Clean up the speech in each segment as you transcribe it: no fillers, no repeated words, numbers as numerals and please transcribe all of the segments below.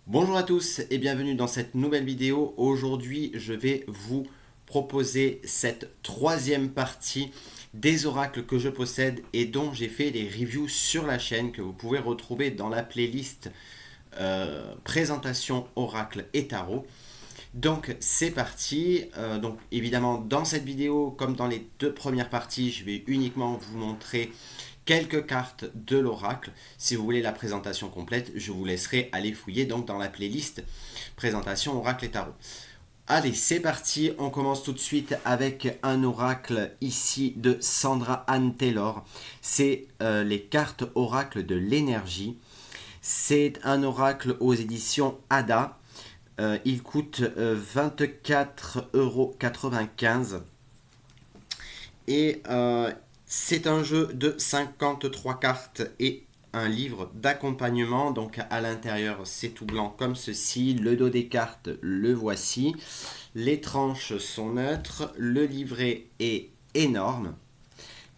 Bonjour à tous et bienvenue dans cette nouvelle vidéo. Aujourd'hui, je vais vous proposer cette troisième partie des oracles que je possède et dont j'ai fait les reviews sur la chaîne que vous pouvez retrouver dans la playlist présentation oracle et tarot. Donc c'est parti. Donc évidemment dans cette vidéo comme dans les deux premières parties, je vais uniquement vous montrer quelques cartes de l'oracle. Si vous voulez la présentation complète, je vous laisserai aller fouiller donc dans la playlist présentation oracle et tarot. Allez, c'est parti, on commence tout de suite avec un oracle ici de Sandra Anne Taylor. C'est les cartes oracle de l'énergie. C'est un oracle aux éditions Ada. Il coûte 24,95 € et c'est un jeu de 53 cartes et un livre d'accompagnement. Donc à l'intérieur c'est tout blanc comme ceci. Le dos des cartes, le voici. Les tranches sont neutres. Le livret est énorme.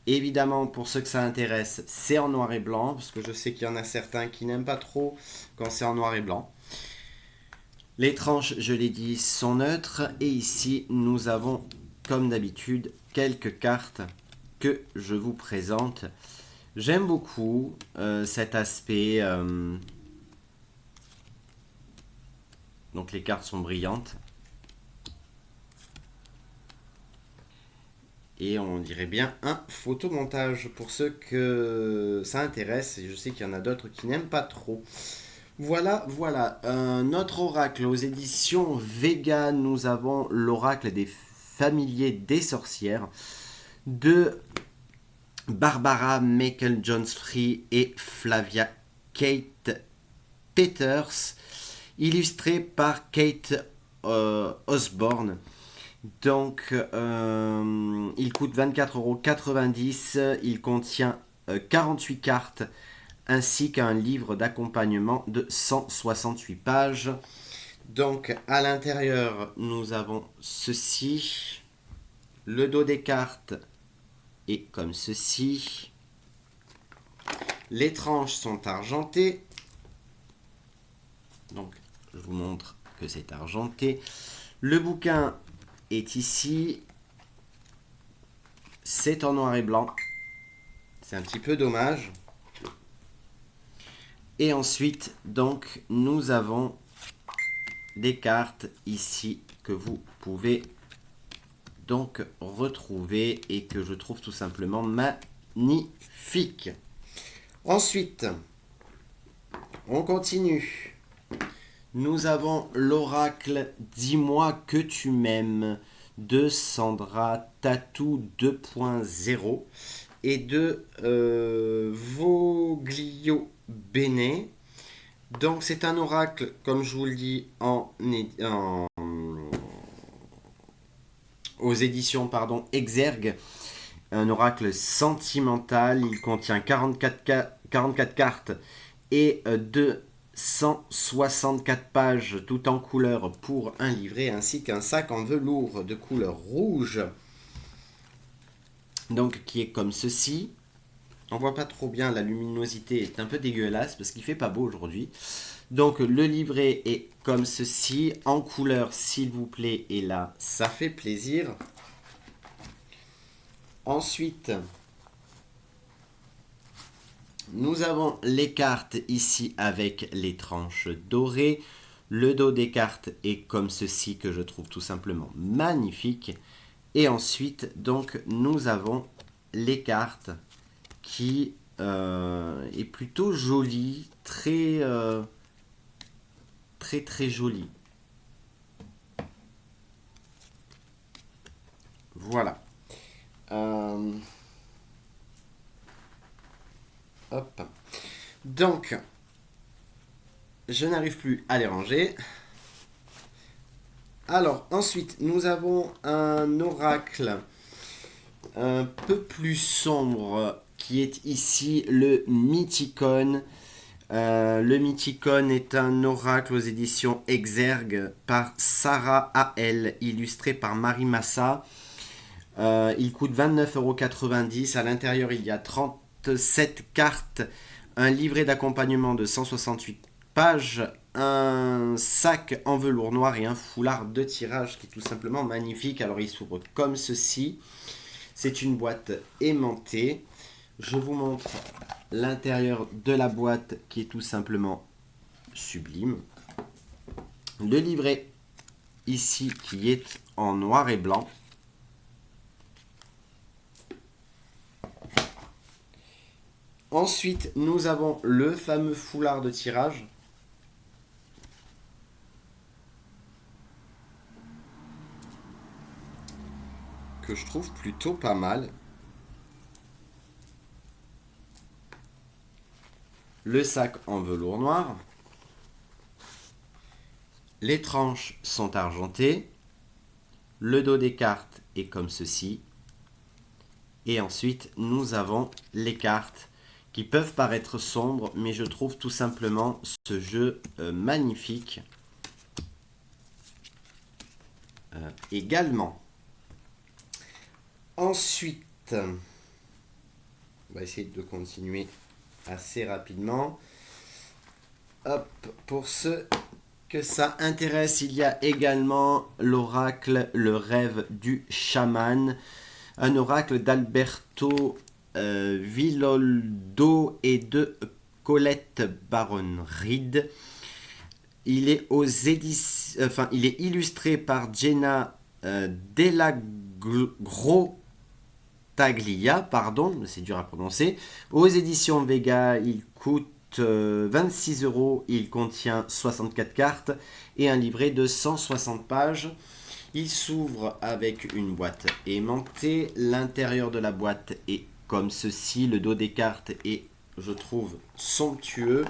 Évidemment, pour ceux que ça intéresse, c'est en noir et blanc, parce que je sais qu'il y en a certains qui n'aiment pas trop quand c'est en noir et blanc. Les tranches, je l'ai dit, sont neutres. Et ici, nous avons, comme d'habitude, quelques cartes que je vous présente. J'aime beaucoup cet aspect. Donc les cartes sont brillantes. Et on dirait bien un photomontage pour ceux que ça intéresse. Et je sais qu'il y en a d'autres qui n'aiment pas trop. Voilà. Un autre oracle aux éditions Vega. Nous avons l'oracle des familiers des sorcières de Barbara Michael Jones-Free et Flavia Kate Peters, illustré par Kate Osborne. Donc, il coûte 24,90 €. Il contient 48 cartes ainsi qu'un livre d'accompagnement de 168 pages. Donc, à l'intérieur, nous avons ceci. Le dos des cartes est comme ceci. Les tranches sont argentées. Donc, je vous montre que c'est argenté. Le bouquin est ici. C'est en noir et blanc. C'est un petit peu dommage. Et ensuite, donc, nous avons des cartes ici que vous pouvez donc retrouver et que je trouve tout simplement magnifique. Ensuite, on continue. Nous avons l'oracle Dis-moi que tu m'aimes de Sandra Tatou 2.0 et de Voglio Bene. Donc c'est un oracle, comme je vous le dis, aux éditions Exergue. Un oracle sentimental. Il contient 44 cartes et 264 pages tout en couleur pour un livret, ainsi qu'un sac en velours de couleur rouge. Donc qui est comme ceci. On voit pas trop bien, la luminosité est un peu dégueulasse parce qu'il fait pas beau aujourd'hui. Donc le livret est comme ceci, en couleur s'il vous plaît, et là ça fait plaisir. Ensuite, nous avons les cartes ici avec les tranches dorées. Le dos des cartes est comme ceci que je trouve tout simplement magnifique. Et ensuite, donc, nous avons les cartes qui est plutôt jolie, très jolie. Voilà. Hop. Donc, je n'arrive plus à les ranger. Alors, ensuite, nous avons un oracle un peu plus sombre qui est ici le Mythicone. Le Mythicone est un oracle aux éditions Exergue par Sarah A.L., illustré par Marie Massa. Il coûte 29,90 €. À l'intérieur, il y a 37 cartes, un livret d'accompagnement de 168 pages, un sac en velours noir et un foulard de tirage qui est tout simplement magnifique. Alors il s'ouvre comme ceci. C'est une boîte aimantée. Je vous montre l'intérieur de la boîte qui est tout simplement sublime. Le livret ici qui est en noir et blanc. Ensuite, nous avons le fameux foulard de tirage. Que je trouve plutôt pas mal. Le sac en velours noir. Les tranches sont argentées. Le dos des cartes est comme ceci. Et ensuite, nous avons les cartes qui peuvent paraître sombres, mais je trouve tout simplement ce jeu magnifique. Également. Ensuite, on va essayer de continuer assez rapidement. Hop, pour ceux que ça intéresse, il y a également l'oracle Le Rêve du Chaman, un oracle d'Alberto Villoldo et de Colette Baron Reed. Il est aux éditions, il est illustré par Jenna Delagrotaglia, pardon, c'est dur à prononcer. Aux éditions Vega, il coûte 26 €, il contient 64 cartes et un livret de 160 pages. Il s'ouvre avec une boîte aimantée. L'intérieur de la boîte est comme ceci. Le dos des cartes est, je trouve, somptueux.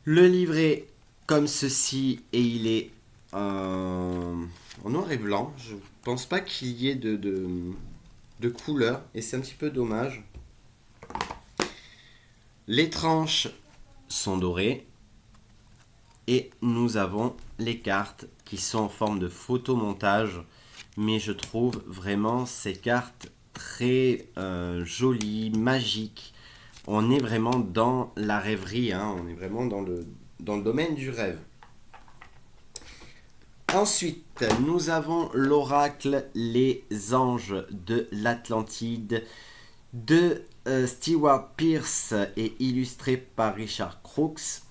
Le livret comme ceci et il est en noir et blanc. Je pense pas qu'il y ait de couleur et c'est un petit peu dommage. Les tranches sont dorées et nous avons les cartes qui sont en forme de photomontage, mais je trouve vraiment ces cartes très jolies, magiques. On est vraiment dans la rêverie, hein, on est vraiment dans le domaine du rêve. Ensuite, nous avons l'oracle Les Anges de l'Atlantide de Stewart Pearce et illustré par Richard Crooks.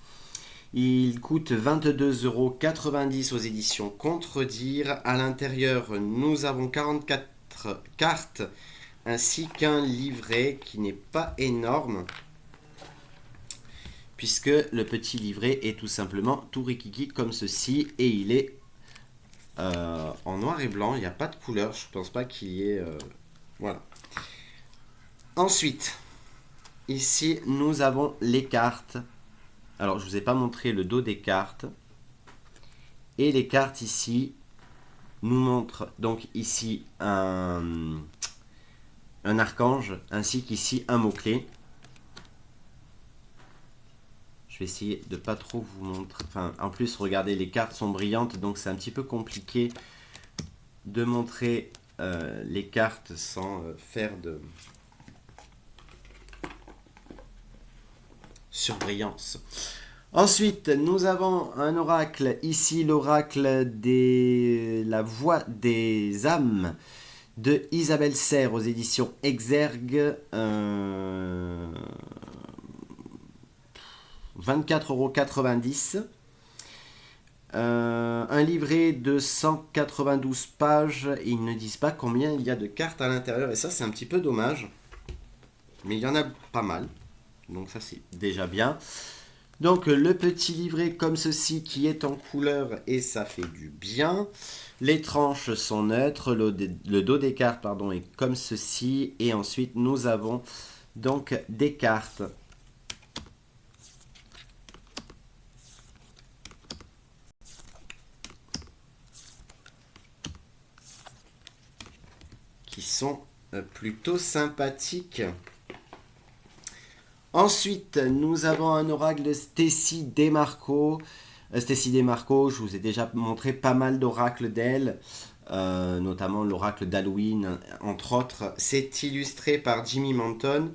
Il coûte 22,90 € aux éditions Contredire. À l'intérieur, nous avons 44 cartes ainsi qu'un livret qui n'est pas énorme, puisque le petit livret est tout simplement tout rikiki comme ceci et il est en noir et blanc. Il n'y a pas de couleur, je ne pense pas qu'il y ait... voilà. Ensuite, ici, nous avons les cartes. Alors, je ne vous ai pas montré le dos des cartes. Et les cartes ici nous montrent donc ici un archange, ainsi qu'ici un mot-clé. Je vais essayer de pas trop vous montrer. Enfin, en plus, regardez, les cartes sont brillantes, donc c'est un petit peu compliqué de montrer les cartes sans faire de surbrillance. Ensuite, nous avons un oracle, ici l'oracle de la voix des âmes de Isabelle Serre aux éditions Exergue. 24,90 €. Un livret de 192 pages. Ils ne disent pas combien il y a de cartes à l'intérieur et ça c'est un petit peu dommage. Mais il y en a pas mal. Donc ça c'est déjà bien. Donc le petit livret comme ceci qui est en couleur et ça fait du bien. Les tranches sont neutres, le dos des cartes pardon, est comme ceci. Et ensuite nous avons donc des cartes qui sont plutôt sympathiques. Ensuite, nous avons un oracle de Stacy Demarco. Stacy Demarco, je vous ai déjà montré pas mal d'oracles d'elle, notamment l'oracle d'Halloween, entre autres. C'est illustré par Jimmy Manton.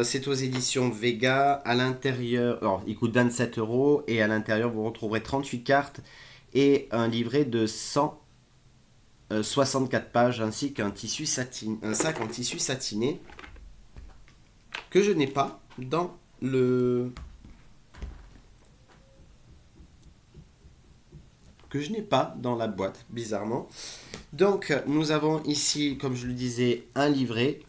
C'est aux éditions Vega. À l'intérieur, alors, il coûte 27 € et à l'intérieur, vous retrouverez 38 cartes et un livret de 164 pages ainsi qu'un un sac en tissu satiné que je n'ai pas dans le la boîte, bizarrement. Donc, nous avons ici, comme je le disais, un livret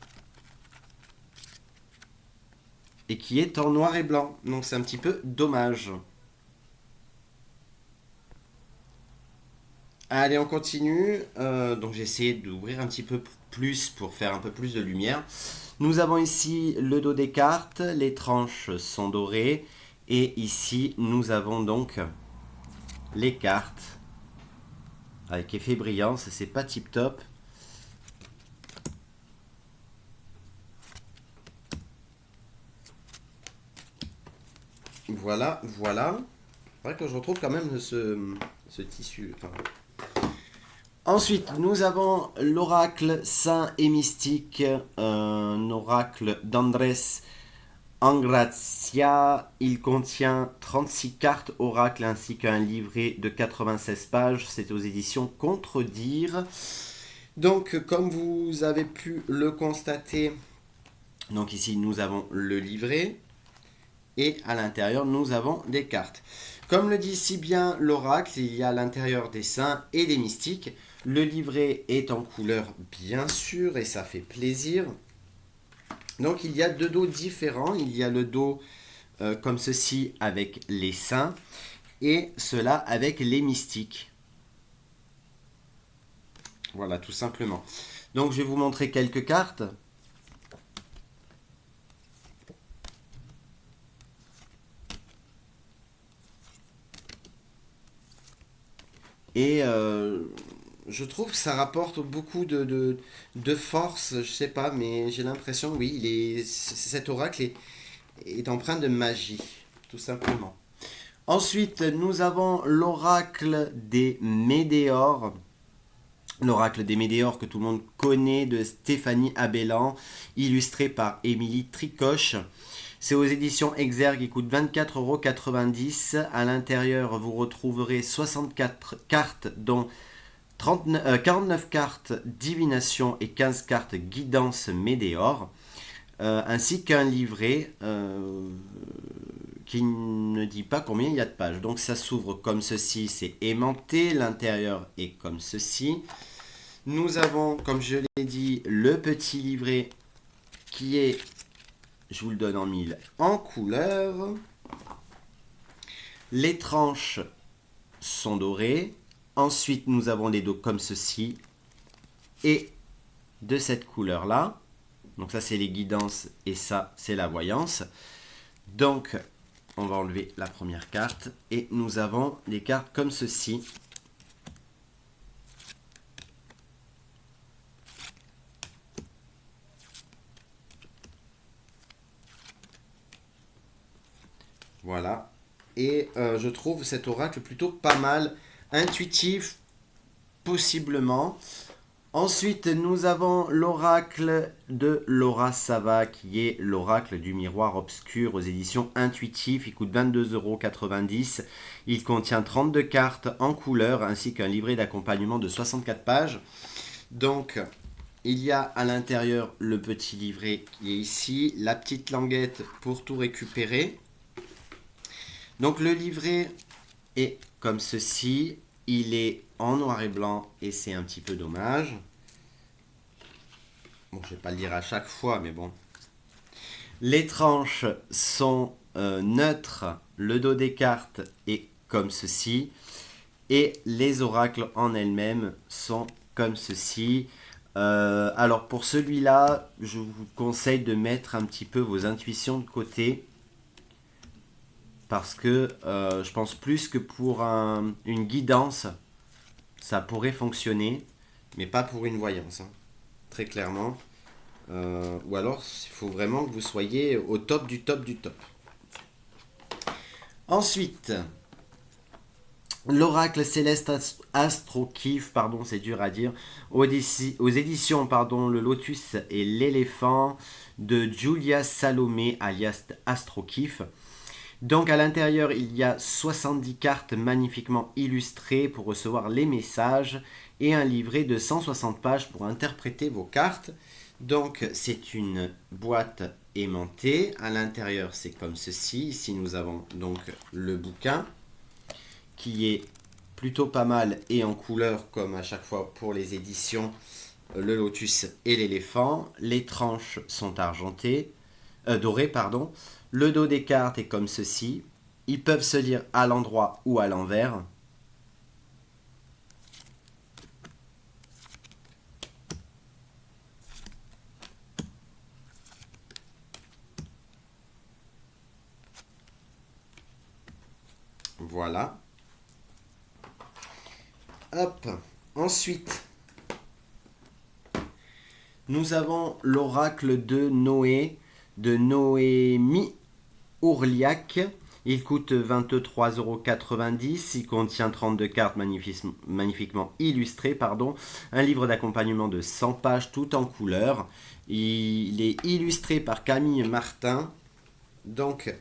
et qui est en noir et blanc. Donc, c'est un petit peu dommage. Allez, on continue. Donc, j'ai essayé d'ouvrir un petit peu plus pour faire un peu plus de lumière. Nous avons ici le dos des cartes. Les tranches sont dorées. Et ici, nous avons donc les cartes avec effet brillant. C'est pas tip top. Voilà, voilà. C'est vrai que je retrouve quand même ce tissu. Enfin. Ensuite, nous avons l'oracle saint et mystique, un oracle d'Andrés Angracia. Il contient 36 cartes oracle ainsi qu'un livret de 96 pages. C'est aux éditions Contredire. Donc, comme vous avez pu le constater, donc ici nous avons le livret. Et à l'intérieur, nous avons des cartes. Comme le dit si bien l'oracle, il y a à l'intérieur des saints et des mystiques. Le livret est en couleur, bien sûr, et ça fait plaisir. Donc, il y a deux dos différents. Il y a le dos comme ceci avec les saints et cela avec les mystiques. Voilà, tout simplement. Donc, je vais vous montrer quelques cartes. Et je trouve que ça rapporte beaucoup de force, je sais pas, mais j'ai l'impression, oui, cet oracle est empreint de magie, tout simplement. Ensuite, nous avons l'oracle des Médéors. L'oracle des Médéors que tout le monde connaît de Stéphanie Abellan, illustré par Émilie Tricoche. C'est aux éditions Exergue, il coûte 24,90 €. À l'intérieur, vous retrouverez 64 cartes, dont 49 cartes divination et 15 cartes guidance Médéor, ainsi qu'un livret qui ne dit pas combien il y a de pages. Donc ça s'ouvre comme ceci, c'est aimanté, l'intérieur est comme ceci. Nous avons, comme je l'ai dit, le petit livret qui est, je vous le donne en mille, en couleur. Les tranches sont dorées. Ensuite, nous avons des dos comme ceci et de cette couleur-là. Donc ça, c'est les guidances et ça, c'est la voyance. Donc, on va enlever la première carte et nous avons des cartes comme ceci. Voilà. Et je trouve cet oracle plutôt pas mal, intuitif, possiblement. Ensuite, nous avons l'oracle de Laura Sava, qui est l'oracle du miroir obscur aux éditions Intuitif. Il coûte 22,90 €. Il contient 32 cartes en couleur, ainsi qu'un livret d'accompagnement de 64 pages. Donc, il y a à l'intérieur le petit livret qui est ici, la petite languette pour tout récupérer. Donc, le livret est comme ceci. Il est en noir et blanc et c'est un petit peu dommage. Bon, je ne vais pas le lire à chaque fois, mais bon. Les tranches sont neutres. Le dos des cartes est comme ceci. Et les oracles en elles-mêmes sont comme ceci. Alors pour celui-là, je vous conseille de mettre un petit peu vos intuitions de côté. Parce que je pense plus que pour une guidance, ça pourrait fonctionner, mais pas pour une voyance, hein, très clairement. Ou alors, il faut vraiment que vous soyez au top du top du top. Ensuite, L'oracle céleste Astro-Kiff, pardon, c'est dur à dire, aux éditions pardon, Le Lotus et l'éléphant de Julia Salomé alias Astro-Kiff. Donc à l'intérieur, il y a 70 cartes magnifiquement illustrées pour recevoir les messages et un livret de 160 pages pour interpréter vos cartes. Donc c'est une boîte aimantée. À l'intérieur, c'est comme ceci. Ici, nous avons donc le bouquin qui est plutôt pas mal et en couleur comme à chaque fois pour les éditions Le Lotus et l'éléphant. Les tranches sont argentées, dorées, pardon. Le dos des cartes est comme ceci. Ils peuvent se lire à l'endroit ou à l'envers. Voilà. Hop. Ensuite, nous avons l'oracle de Noé, de Noémie Ourliac. Il coûte 23,90 €. Il contient 32 cartes magnifiquement illustrées. Pardon. Un livre d'accompagnement de 100 pages tout en couleur. Il est illustré par Camille Martin. Donc,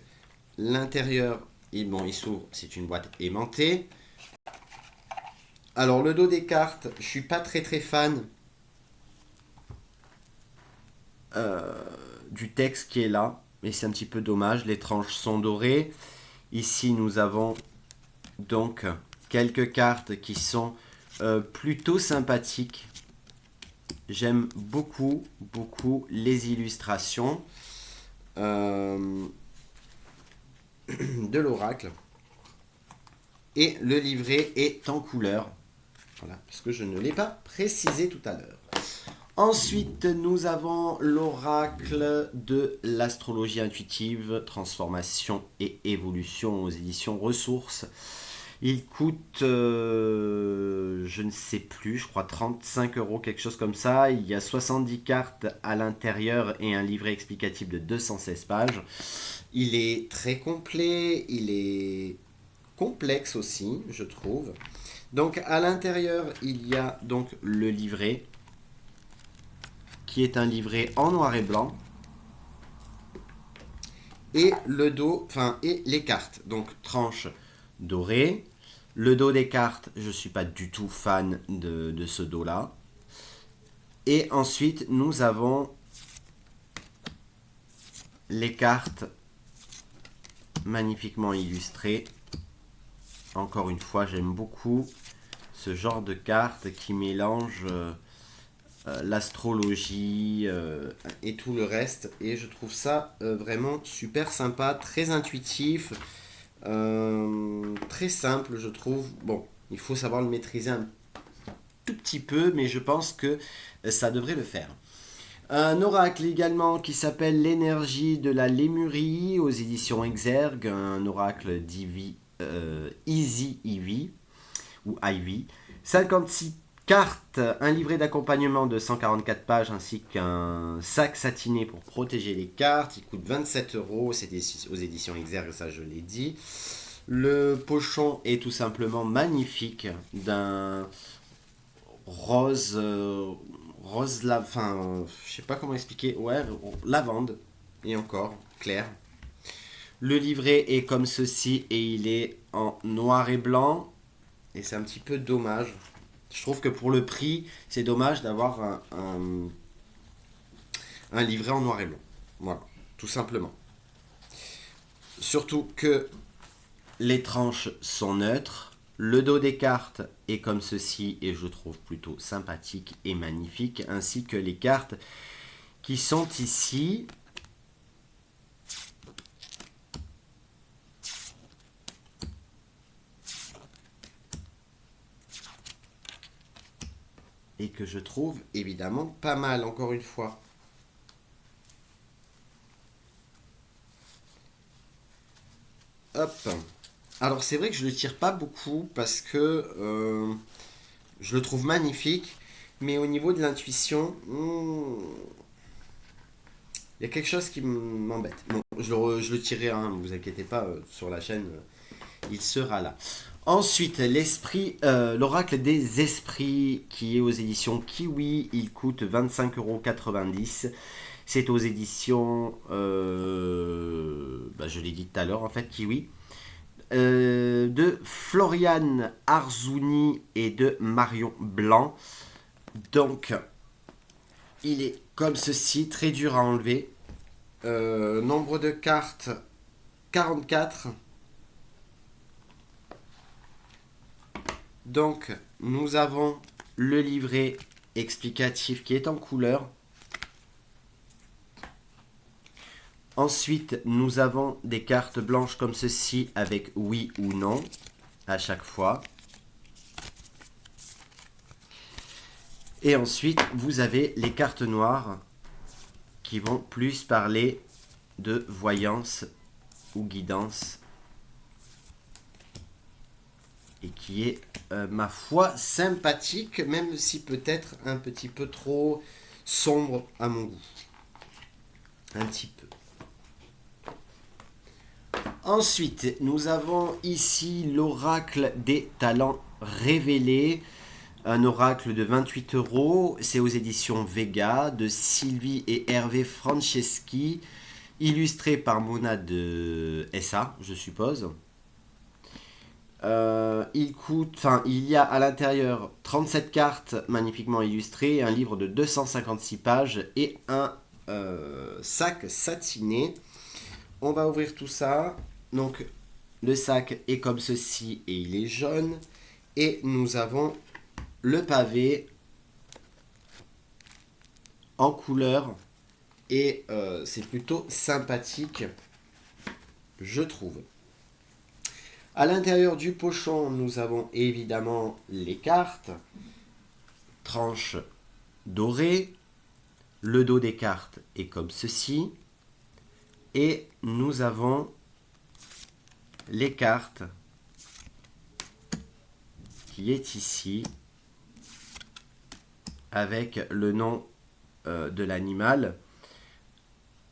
l'intérieur, il s'ouvre. C'est une boîte aimantée. Alors, le dos des cartes, je suis pas très fan du texte qui est là. Mais c'est un petit peu dommage. Les tranches sont dorées. Ici, nous avons donc quelques cartes qui sont plutôt sympathiques. J'aime beaucoup les illustrations de l'oracle. Et le livret est en couleur. Voilà, parce que je ne l'ai pas précisé tout à l'heure. Ensuite, nous avons l'oracle de l'astrologie intuitive, transformation et évolution aux éditions Ressources. Il coûte, je ne sais plus, je crois 35 €, quelque chose comme ça. Il y a 70 cartes à l'intérieur et un livret explicatif de 216 pages. Il est très complet, il est complexe aussi, je trouve. Donc à l'intérieur, il y a donc le livret, qui est un livret en noir et blanc, et le dos, et les cartes, donc tranche dorée. Le dos des cartes, je ne suis pas du tout fan de ce dos-là. Et ensuite, nous avons les cartes magnifiquement illustrées. Encore une fois, j'aime beaucoup ce genre de cartes qui mélangent l'astrologie et tout le reste. Et je trouve ça vraiment super sympa, très intuitif, très simple, je trouve. Bon, il faut savoir le maîtriser un tout petit peu, mais je pense que ça devrait le faire. Un oracle également qui s'appelle L'énergie de la Lémurie aux éditions Exergue, un oracle Easy Ivy ou Ivy. 56 cartes, un livret d'accompagnement de 144 pages ainsi qu'un sac satiné pour protéger les cartes. Il coûte 27 €, c'est aux éditions Exergue, ça je l'ai dit. Le pochon est tout simplement magnifique, d'un rose, je sais pas comment expliquer, ouais, lavande, et encore, clair. Le livret est comme ceci et il est en noir et blanc, et c'est un petit peu dommage. Je trouve que pour le prix, c'est dommage d'avoir un livret en noir et blanc. Voilà, tout simplement. Surtout que les tranches sont neutres. Le dos des cartes est comme ceci et je trouve plutôt sympathique et magnifique, ainsi que les cartes qui sont ici. Et que je trouve évidemment pas mal, encore une fois. Hop. Alors c'est vrai que je ne le tire pas beaucoup parce que je le trouve magnifique, mais au niveau de l'intuition, il y a quelque chose qui m'embête. Bon, je le tirerai, hein, ne vous inquiétez pas, sur la chaîne, il sera là. Ensuite, l'oracle des esprits qui est aux éditions Kiwi, il coûte 25,90 €. C'est aux éditions, je l'ai dit tout à l'heure en fait, Kiwi. De Floriane Arzouni et de Marion Blanc. Donc, il est comme ceci, très dur à enlever. Nombre de cartes, 44. Donc, nous avons le livret explicatif qui est en couleur. Ensuite, nous avons des cartes blanches comme ceci avec oui ou non à chaque fois. Et ensuite, vous avez les cartes noires qui vont plus parler de voyance ou guidance. Et qui est, ma foi, sympathique, même si peut-être un petit peu trop sombre à mon goût. Un petit peu. Ensuite, nous avons ici l'oracle des talents révélés. Un oracle de 28 €. C'est aux éditions Vega de Sylvie et Hervé Franceschi. Illustré par Mona de SA, je suppose. Il y a à l'intérieur 37 cartes magnifiquement illustrées, un livre de 256 pages et un sac satiné. On va ouvrir tout ça. Donc, le sac est comme ceci et il est jaune. Et nous avons le pavé en couleur. Et c'est plutôt sympathique, je trouve. À l'intérieur du pochon, nous avons évidemment les cartes. Tranche dorée. Le dos des cartes est comme ceci. Et nous avons les cartes qui est ici avec le nom de l'animal,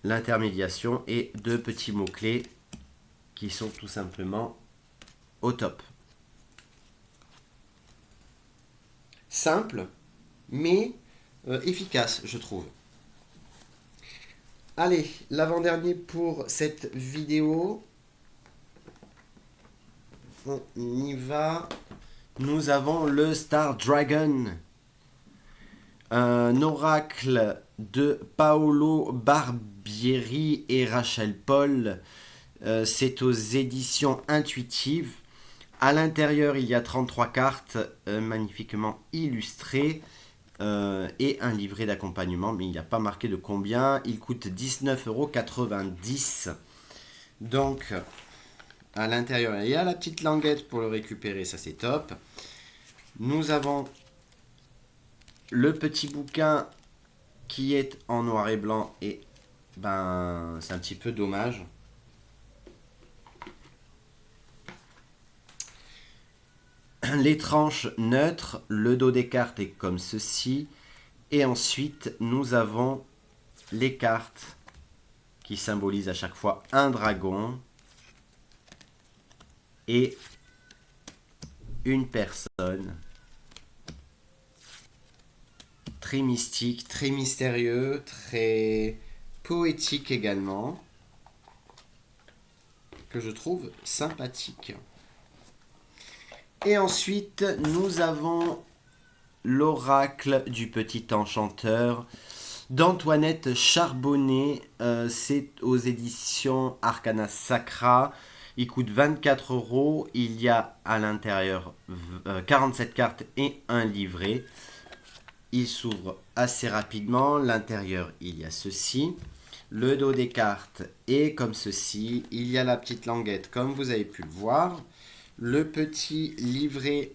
l'intermédiation et deux petits mots-clés qui sont tout simplement au top. Simple, mais efficace, je trouve. Allez, l'avant-dernier pour cette vidéo. On y va. Nous avons le Star Dragon. Un oracle de Paolo Barbieri et Rachel Paul. C'est aux éditions intuitives. À l'intérieur, il y a 33 cartes magnifiquement illustrées. Et un livret d'accompagnement, mais il n'y a pas marqué de combien. Il coûte 19,90 €. Donc, à l'intérieur, il y a la petite languette pour le récupérer, ça c'est top. Nous avons le petit bouquin qui est en noir et blanc et c'est un petit peu dommage. Les tranches neutres, le dos des cartes est comme ceci. Et ensuite, nous avons les cartes qui symbolisent à chaque fois un dragon et une personne. Très mystique, très mystérieux, très poétique également, que je trouve sympathique. Et ensuite, nous avons l'oracle du petit enchanteur d'Antoinette Charbonnet. C'est aux éditions Arcana Sacra. Il coûte 24 €. Il y a à l'intérieur 47 cartes et un livret. Il s'ouvre assez rapidement. L'intérieur, il y a ceci. Le dos des cartes est comme ceci. Il y a la petite languette comme vous avez pu le voir. Le petit livret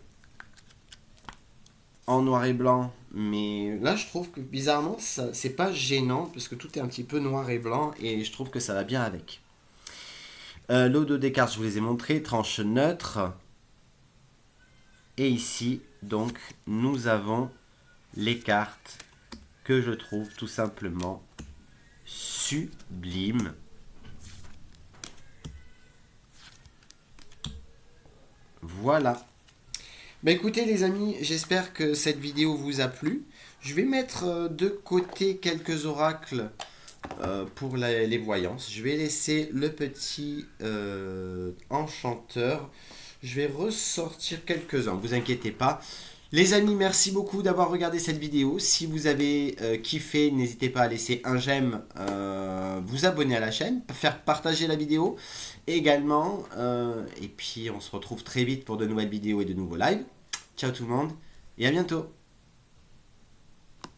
en noir et blanc, mais là je trouve que bizarrement c'est pas gênant parce que tout est un petit peu noir et blanc et je trouve que ça va bien avec. Le dos des cartes, je vous les ai montrées, tranche neutre. Et ici, donc, nous avons les cartes que je trouve tout simplement sublimes. voilà. Bah écoutez les amis, j'espère que cette vidéo vous a plu. Je vais mettre de côté quelques oracles pour les voyances. Je vais laisser le petit enchanteur. Je vais ressortir quelques-uns, vous inquiétez pas. Les amis, merci beaucoup d'avoir regardé cette vidéo. Si vous avez kiffé, n'hésitez pas à laisser un j'aime, vous abonner à la chaîne, faire partager la vidéo également. Et puis on se retrouve très vite pour de nouvelles vidéos et de nouveaux lives. Ciao tout le monde et à bientôt.